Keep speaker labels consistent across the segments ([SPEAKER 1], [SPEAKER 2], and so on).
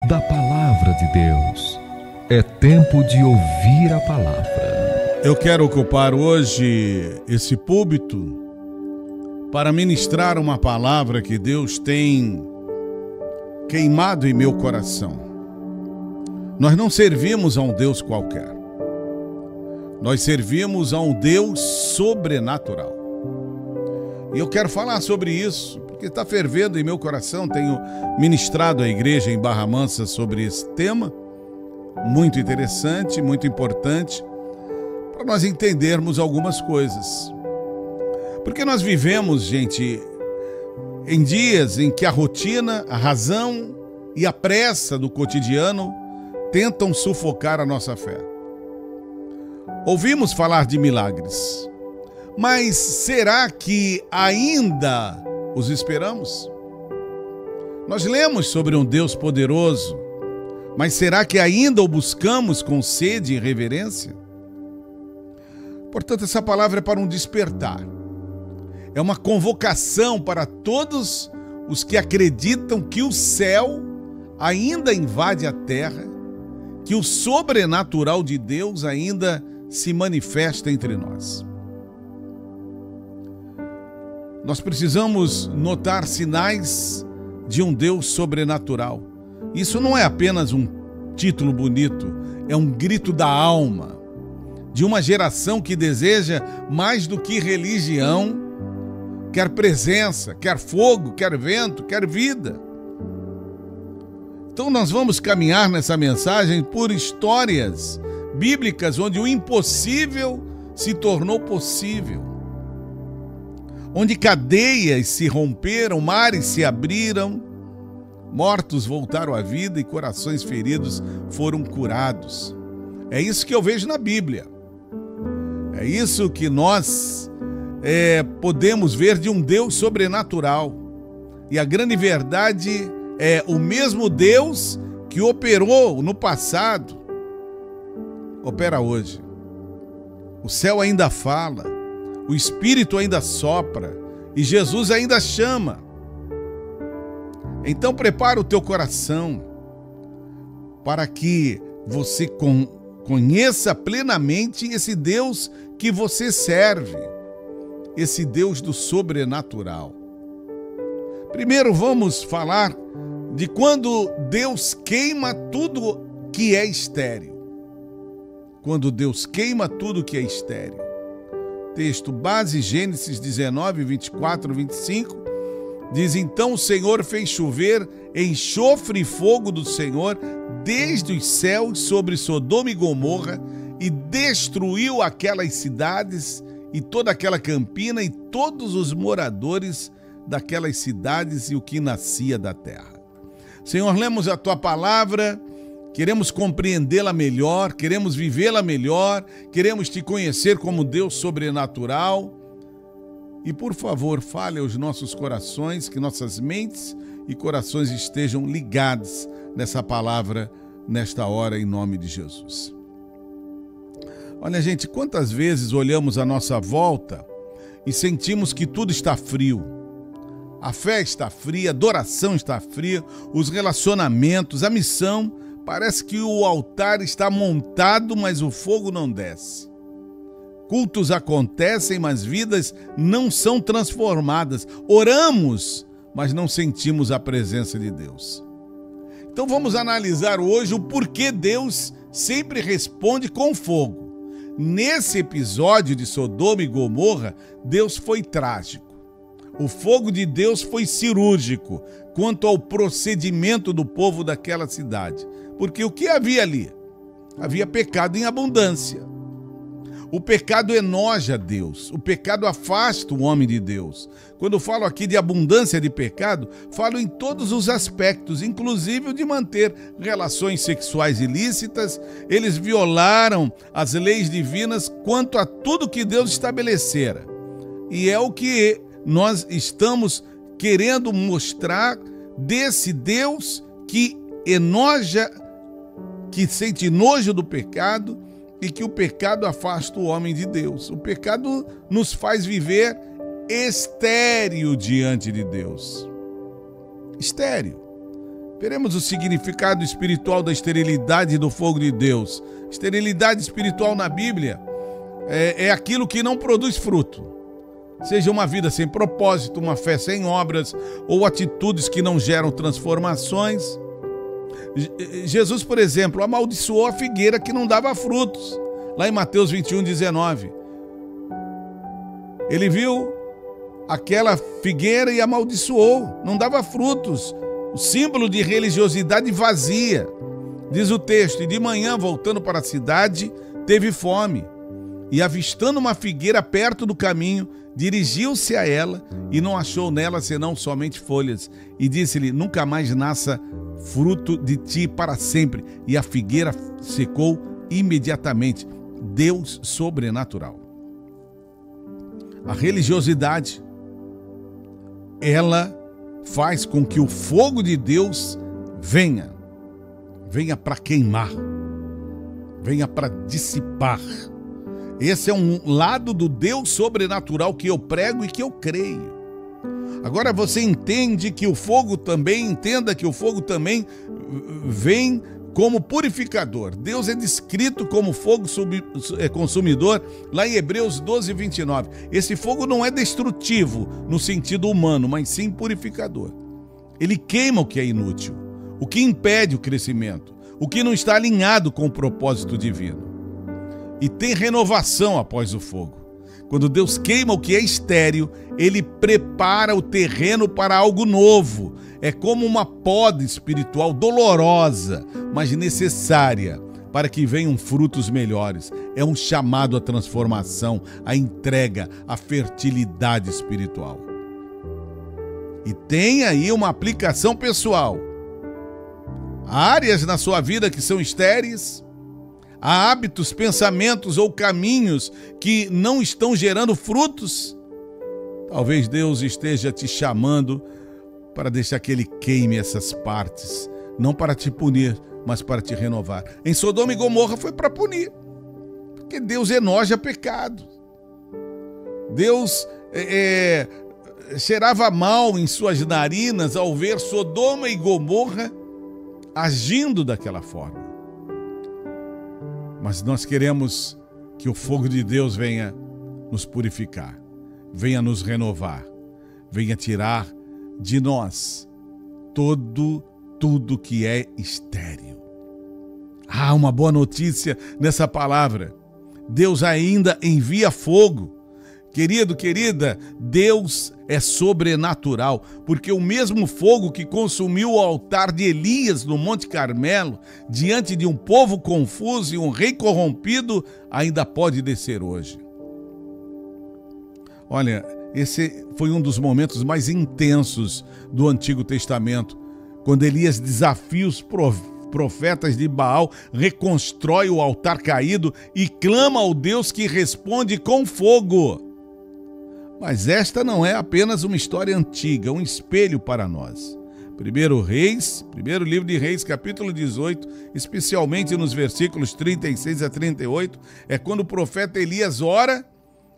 [SPEAKER 1] da Palavra de Deus. É tempo de ouvir a palavra.
[SPEAKER 2] Eu quero ocupar hoje esse púlpito para ministrar uma palavra que Deus tem queimado em meu coração. Nós não servimos a um Deus qualquer. Nós servimos a um Deus sobrenatural. E eu quero falar sobre isso, porque está fervendo em meu coração. Tenho ministrado à igreja em Barra Mansa sobre esse tema, muito interessante, muito importante, para nós entendermos algumas coisas. Porque nós vivemos, gente, em dias em que a rotina, a razão e a pressa do cotidiano tentam sufocar a nossa fé. Ouvimos falar de milagres, mas será que ainda os esperamos? Nós lemos sobre um Deus poderoso, mas será que ainda o buscamos com sede e reverência? Portanto, essa palavra é para um despertar. É uma convocação para todos os que acreditam que o céu ainda invade a terra, que o sobrenatural de Deus ainda se manifesta entre nós. Nós precisamos notar sinais de um Deus sobrenatural. Isso não é apenas um título bonito, é um grito da alma, de uma geração que deseja mais do que religião, quer presença, quer fogo, quer vento, quer vida. Então nós vamos caminhar nessa mensagem por histórias bíblicas onde o impossível se tornou possível, onde cadeias se romperam, mares se abriram, mortos voltaram à vida e corações feridos foram curados. É isso que eu vejo na Bíblia. É isso que nós podemos ver de um Deus sobrenatural. E a grande verdade é o mesmo Deus que operou no passado, opera hoje. O céu ainda fala, o Espírito ainda sopra e Jesus ainda chama. Então prepara o teu coração para que você conheça plenamente esse Deus que você serve, esse Deus do sobrenatural. Primeiro vamos falar de quando Deus queima tudo que é estéril. Quando Deus queima tudo que é estéril. Texto base, Gênesis 19, 24, 25. Diz: então o Senhor fez chover enxofre e fogo do Senhor desde os céus sobre Sodoma e Gomorra e destruiu aquelas cidades e toda aquela campina e todos os moradores daquelas cidades e o que nascia da terra. Senhor, lemos a Tua palavra, queremos compreendê-la melhor, queremos vivê-la melhor, queremos Te conhecer como Deus sobrenatural. E, por favor, fale aos nossos corações, que nossas mentes e corações estejam ligados nessa palavra, nesta hora, em nome de Jesus. Olha, gente, quantas vezes olhamos à nossa volta e sentimos que tudo está frio. A fé está fria, a adoração está fria, os relacionamentos, a missão, parece que o altar está montado, mas o fogo não desce. Cultos acontecem, mas vidas não são transformadas. Oramos, mas não sentimos a presença de Deus. Então vamos analisar hoje o porquê Deus sempre responde com fogo. Nesse episódio de Sodoma e Gomorra, Deus foi trágico. O fogo de Deus foi cirúrgico quanto ao procedimento do povo daquela cidade. Porque o que havia ali? Havia pecado em abundância. O pecado enoja Deus, o pecado afasta o homem de Deus. Quando falo aqui de abundância de pecado, falo em todos os aspectos, inclusive o de manter relações sexuais ilícitas. Eles violaram as leis divinas quanto a tudo que Deus estabelecera. E é o que nós estamos querendo mostrar desse Deus que enoja, que sente nojo do pecado, e que o pecado afasta o homem de Deus. O pecado nos faz viver estéril diante de Deus. Estéril. Veremos o significado espiritual da esterilidade do fogo de Deus. Esterilidade espiritual na Bíblia é aquilo que não produz fruto. Seja uma vida sem propósito, uma fé sem obras ou atitudes que não geram transformações. Jesus, por exemplo, amaldiçoou a figueira que não dava frutos. Lá em Mateus 21:19. Ele viu aquela figueira e amaldiçoou, não dava frutos. O símbolo de religiosidade vazia. Diz o texto: e de manhã, voltando para a cidade, teve fome. E avistando uma figueira perto do caminho, dirigiu-se a ela e não achou nela senão somente folhas. E disse-lhe: nunca mais nasça fruto de ti para sempre. E a figueira secou imediatamente. Deus sobrenatural. A religiosidade, ela faz com que o fogo de Deus venha para queimar, venha para dissipar. Esse é um lado do Deus sobrenatural que eu prego e que eu creio. Agora você entenda que o fogo também vem como purificador. Deus é descrito como fogo consumidor lá em Hebreus 12:29. Esse fogo não é destrutivo no sentido humano, mas sim purificador. Ele queima o que é inútil, o que impede o crescimento, o que não está alinhado com o propósito divino. E tem renovação após o fogo. Quando Deus queima o que é estéril, Ele prepara o terreno para algo novo. É como uma poda espiritual dolorosa, mas necessária, para que venham frutos melhores. É um chamado à transformação, à entrega, à fertilidade espiritual. E tem aí uma aplicação pessoal. Há áreas na sua vida que são estéreis. Há hábitos, pensamentos ou caminhos que não estão gerando frutos. Talvez Deus esteja te chamando para deixar que Ele queime essas partes, não para te punir, mas para te renovar. Em Sodoma e Gomorra foi para punir, porque Deus enoja pecado. Deus cheirava mal em suas narinas ao ver Sodoma e Gomorra agindo daquela forma. Mas nós queremos que o fogo de Deus venha nos purificar, venha nos renovar, venha tirar de nós tudo que é estéril. Há uma boa notícia nessa palavra. Deus ainda envia fogo. Querido, querida, Deus é sobrenatural, porque o mesmo fogo que consumiu o altar de Elias no Monte Carmelo, diante de um povo confuso e um rei corrompido, ainda pode descer hoje. Olha, esse foi um dos momentos mais intensos do Antigo Testamento, quando Elias desafia os profetas de Baal, reconstrói o altar caído e clama ao Deus que responde com fogo. Mas esta não é apenas uma história antiga, um espelho para nós. Primeiro livro de Reis, capítulo 18, especialmente nos versículos 36 a 38, é quando o profeta Elias ora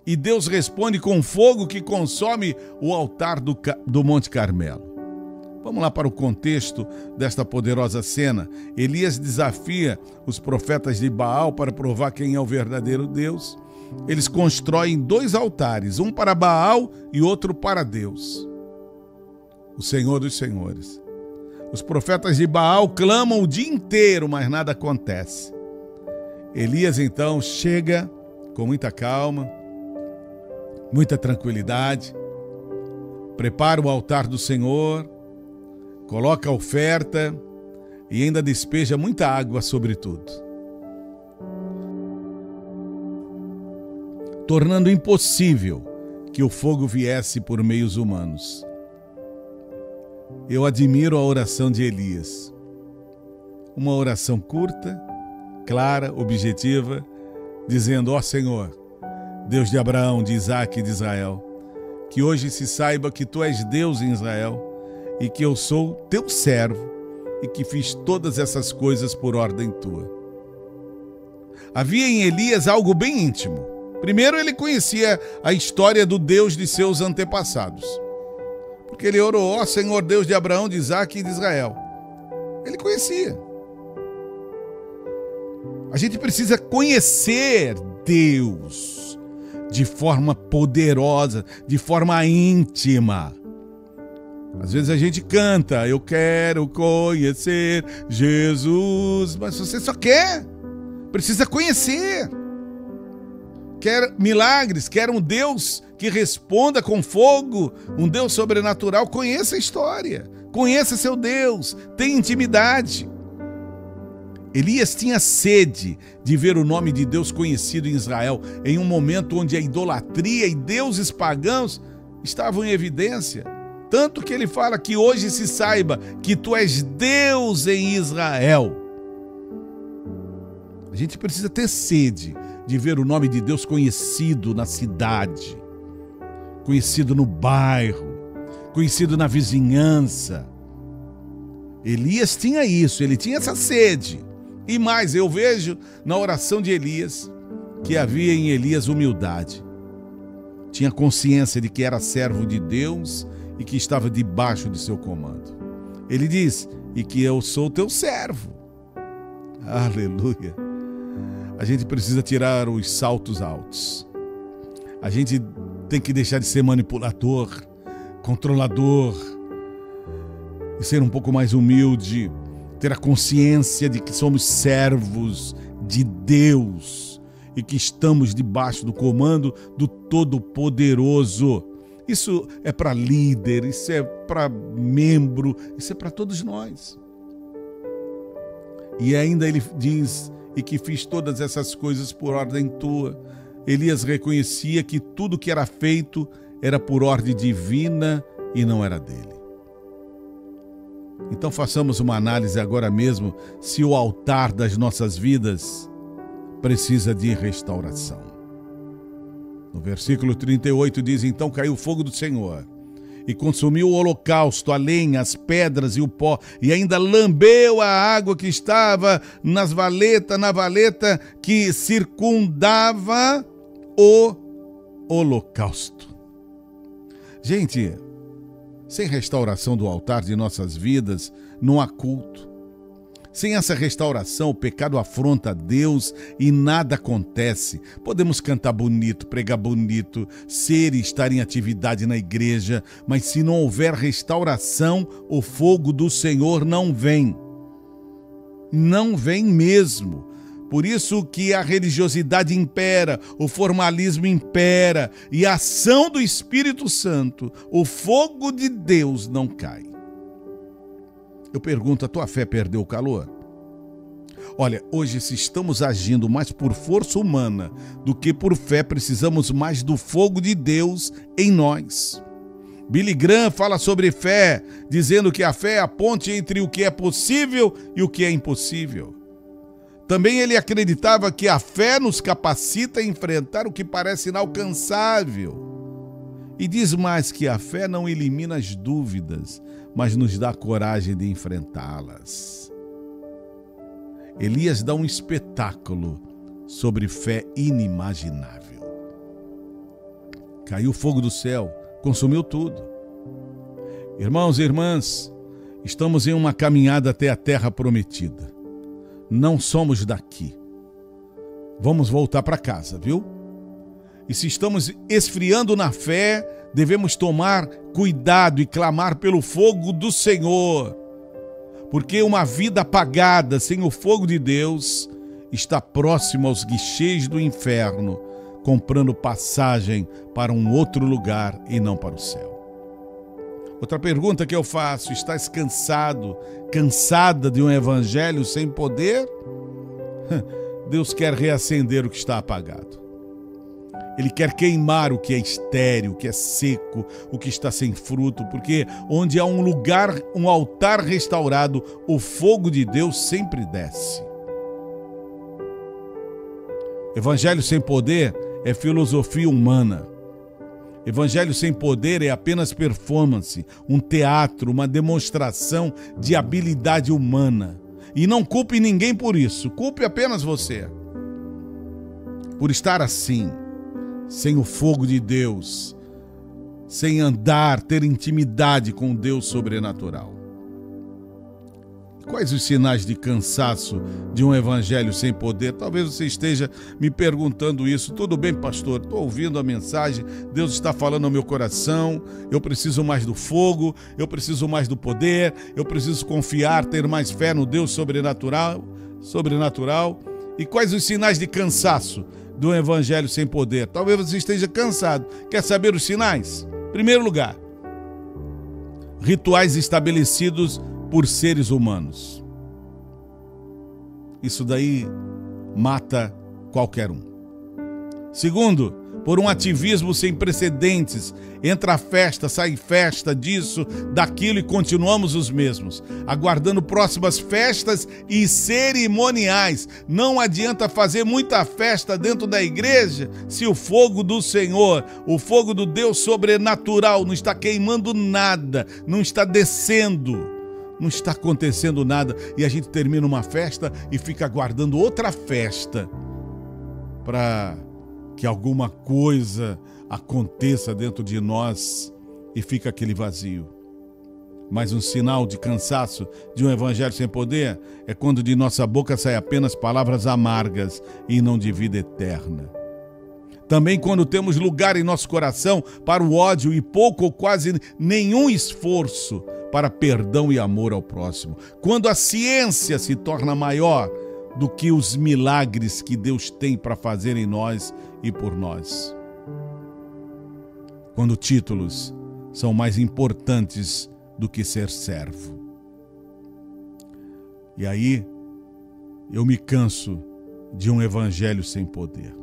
[SPEAKER 2] e Deus responde com fogo que consome o altar do Monte Carmelo. Vamos lá para o contexto desta poderosa cena. Elias desafia os profetas de Baal para provar quem é o verdadeiro Deus. Eles constroem 2 altares, um para Baal e outro para Deus, o Senhor dos Senhores. Os profetas de Baal clamam o dia inteiro, mas nada acontece. Elias então chega com muita calma, muita tranquilidade, prepara o altar do Senhor, coloca a oferta e ainda despeja muita água sobre tudo, tornando impossível que o fogo viesse por meios humanos. Eu admiro a oração de Elias. Uma oração curta, clara, objetiva, dizendo: ó Senhor, Deus de Abraão, de Isaque e de Israel, que hoje se saiba que Tu és Deus em Israel e que eu sou Teu servo e que fiz todas essas coisas por ordem Tua. Havia em Elias algo bem íntimo. Primeiro, ele conhecia a história do Deus de seus antepassados, porque ele orou: ó Senhor, Deus de Abraão, de Isaque e de Israel. Ele conhecia. A gente precisa conhecer Deus de forma poderosa, de forma íntima. Às vezes a gente canta, eu quero conhecer Jesus, mas você só quer, precisa conhecer. Quer milagres, quer um Deus que responda com fogo, um Deus sobrenatural. Conheça a história, conheça seu Deus, tenha intimidade. Elias tinha sede de ver o nome de Deus conhecido em Israel, em um momento onde a idolatria e deuses pagãos estavam em evidência. Tanto que ele fala que hoje se saiba que tu és Deus em Israel. A gente precisa ter sede de ver o nome de Deus conhecido na cidade, conhecido no bairro, conhecido na vizinhança. Elias tinha isso, ele tinha essa sede. E mais, eu vejo na oração de Elias que havia em Elias humildade. Tinha consciência de que era servo de Deus e que estava debaixo de seu comando. Ele diz, e que eu sou teu servo. Aleluia. A gente precisa tirar os saltos altos. A gente tem que deixar de ser manipulador, controlador, e ser um pouco mais humilde, ter a consciência de que somos servos de Deus e que estamos debaixo do comando do Todo-Poderoso. Isso é para líder, isso é para membro, isso é para todos nós. E ainda ele diz, e que fiz todas essas coisas por ordem tua. Elias reconhecia que tudo que era feito era por ordem divina e não era dele. Então façamos uma análise agora mesmo se o altar das nossas vidas precisa de restauração. No versículo 38 diz, então caiu o fogo do Senhor e consumiu o holocausto, a lenha, as pedras e o pó, e ainda lambeu a água que estava na valeta que circundava o holocausto. Gente, sem restauração do altar de nossas vidas, não há culto. Sem essa restauração, o pecado afronta a Deus e nada acontece. Podemos cantar bonito, pregar bonito, ser e estar em atividade na igreja, mas se não houver restauração, o fogo do Senhor não vem. Não vem mesmo. Por isso que a religiosidade impera, o formalismo impera e a ação do Espírito Santo, o fogo de Deus não cai. Eu pergunto, a tua fé perdeu o calor? Olha, hoje se estamos agindo mais por força humana do que por fé, precisamos mais do fogo de Deus em nós. Billy Graham fala sobre fé, dizendo que a fé é a ponte entre o que é possível e o que é impossível. Também ele acreditava que a fé nos capacita a enfrentar o que parece inalcançável. E diz mais que a fé não elimina as dúvidas, mas nos dá coragem de enfrentá-las. Elias dá um espetáculo sobre fé inimaginável. Caiu fogo do céu, consumiu tudo. Irmãos e irmãs, estamos em uma caminhada até a terra prometida. Não somos daqui. Vamos voltar para casa, viu? E se estamos esfriando na fé, devemos tomar cuidado e clamar pelo fogo do Senhor. Porque uma vida apagada sem o fogo de Deus está próxima aos guichês do inferno, comprando passagem para um outro lugar e não para o céu. Outra pergunta que eu faço, estás cansado, cansada de um evangelho sem poder? Deus quer reacender o que está apagado. Ele quer queimar o que é estéril, o que é seco, o que está sem fruto, porque onde há um lugar, um altar restaurado, o fogo de Deus sempre desce. Evangelho sem poder é filosofia humana. Evangelho sem poder é apenas performance, um teatro, uma demonstração de habilidade humana. E não culpe ninguém por isso, culpe apenas você. Por estar assim, sem o fogo de Deus, sem andar, ter intimidade com o Deus sobrenatural. Quais os sinais de cansaço de um evangelho sem poder? Talvez você esteja me perguntando isso. Tudo bem, pastor? Estou ouvindo a mensagem, Deus está falando ao meu coração, eu preciso mais do fogo, eu preciso mais do poder, eu preciso confiar, ter mais fé no Deus sobrenatural. E quais os sinais de cansaço de um evangelho sem poder? Talvez você esteja cansado. Quer saber os sinais? Primeiro lugar, rituais estabelecidos por seres humanos. Isso daí mata qualquer um. Segundo, por um ativismo sem precedentes. Entra festa, sai festa disso, daquilo e continuamos os mesmos, aguardando próximas festas e cerimoniais. Não adianta fazer muita festa dentro da igreja se o fogo do Senhor, o fogo do Deus sobrenatural não está queimando nada, não está descendo, não está acontecendo nada, e a gente termina uma festa e fica aguardando outra festa para que alguma coisa aconteça dentro de nós e fica aquele vazio. Mas um sinal de cansaço de um evangelho sem poder é quando de nossa boca saem apenas palavras amargas e não de vida eterna. Também quando temos lugar em nosso coração para o ódio e pouco ou quase nenhum esforço para perdão e amor ao próximo. Quando a ciência se torna maior do que os milagres que Deus tem para fazer em nós e por nós. Quando títulos são mais importantes do que ser servo. E aí eu me canso de um evangelho sem poder.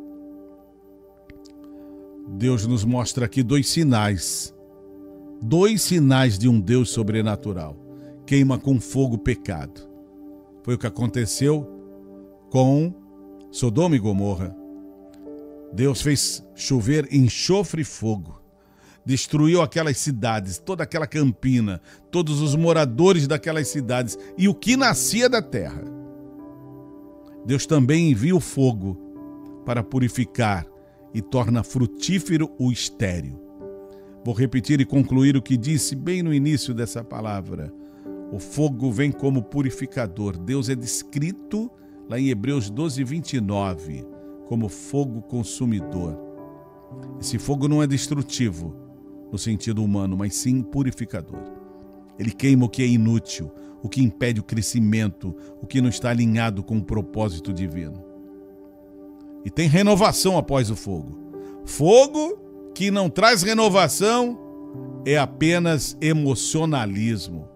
[SPEAKER 2] Deus nos mostra aqui dois sinais de um Deus sobrenatural. Queima com fogo o pecado. Foi o que aconteceu com Sodoma e Gomorra. Deus fez chover enxofre e fogo. Destruiu aquelas cidades, toda aquela campina, todos os moradores daquelas cidades e o que nascia da terra. Deus também envia o fogo para purificar e torna frutífero o estéril. Vou repetir e concluir o que disse bem no início dessa palavra. O fogo vem como purificador. Deus é descrito lá em Hebreus 12:29 como fogo consumidor. Esse fogo não é destrutivo no sentido humano, mas sim purificador. Ele queima o que é inútil, o que impede o crescimento, o que não está alinhado com o propósito divino. E tem renovação após o fogo. Fogo que não traz renovação é apenas emocionalismo.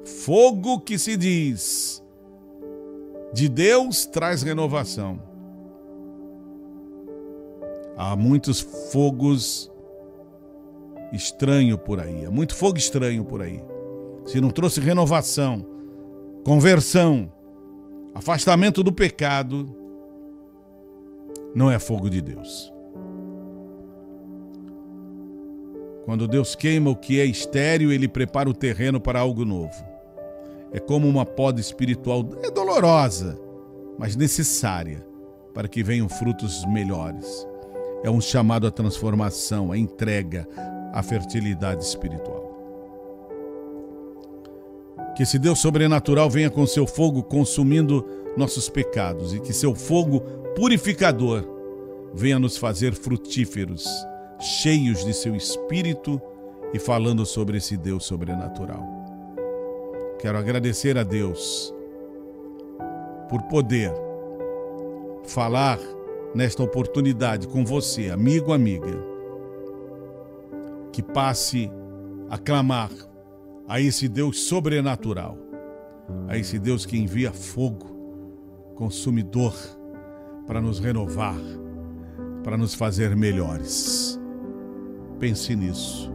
[SPEAKER 2] Fogo que se diz de Deus traz renovação. Há muitos fogos estranhos por aí, há muito fogo estranho por aí. Se não trouxe renovação, conversão, afastamento do pecado, não é fogo de Deus. Quando Deus queima o que é estéril, Ele prepara o terreno para algo novo. É como uma poda espiritual, é dolorosa, mas necessária para que venham frutos melhores. É um chamado à transformação, à entrega, à fertilidade espiritual. Que esse Deus sobrenatural venha com seu fogo consumindo nossos pecados e que seu fogo purificador venha nos fazer frutíferos, cheios de seu Espírito e falando sobre esse Deus sobrenatural. Quero agradecer a Deus por poder falar nesta oportunidade com você, amigo, amiga, que passe a clamar a esse Deus sobrenatural, a esse Deus que envia fogo consumidor para nos renovar, para nos fazer melhores. Pense nisso,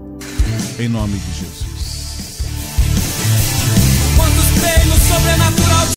[SPEAKER 2] em nome de Jesus.
[SPEAKER 3] Quantos creem no sobrenatural?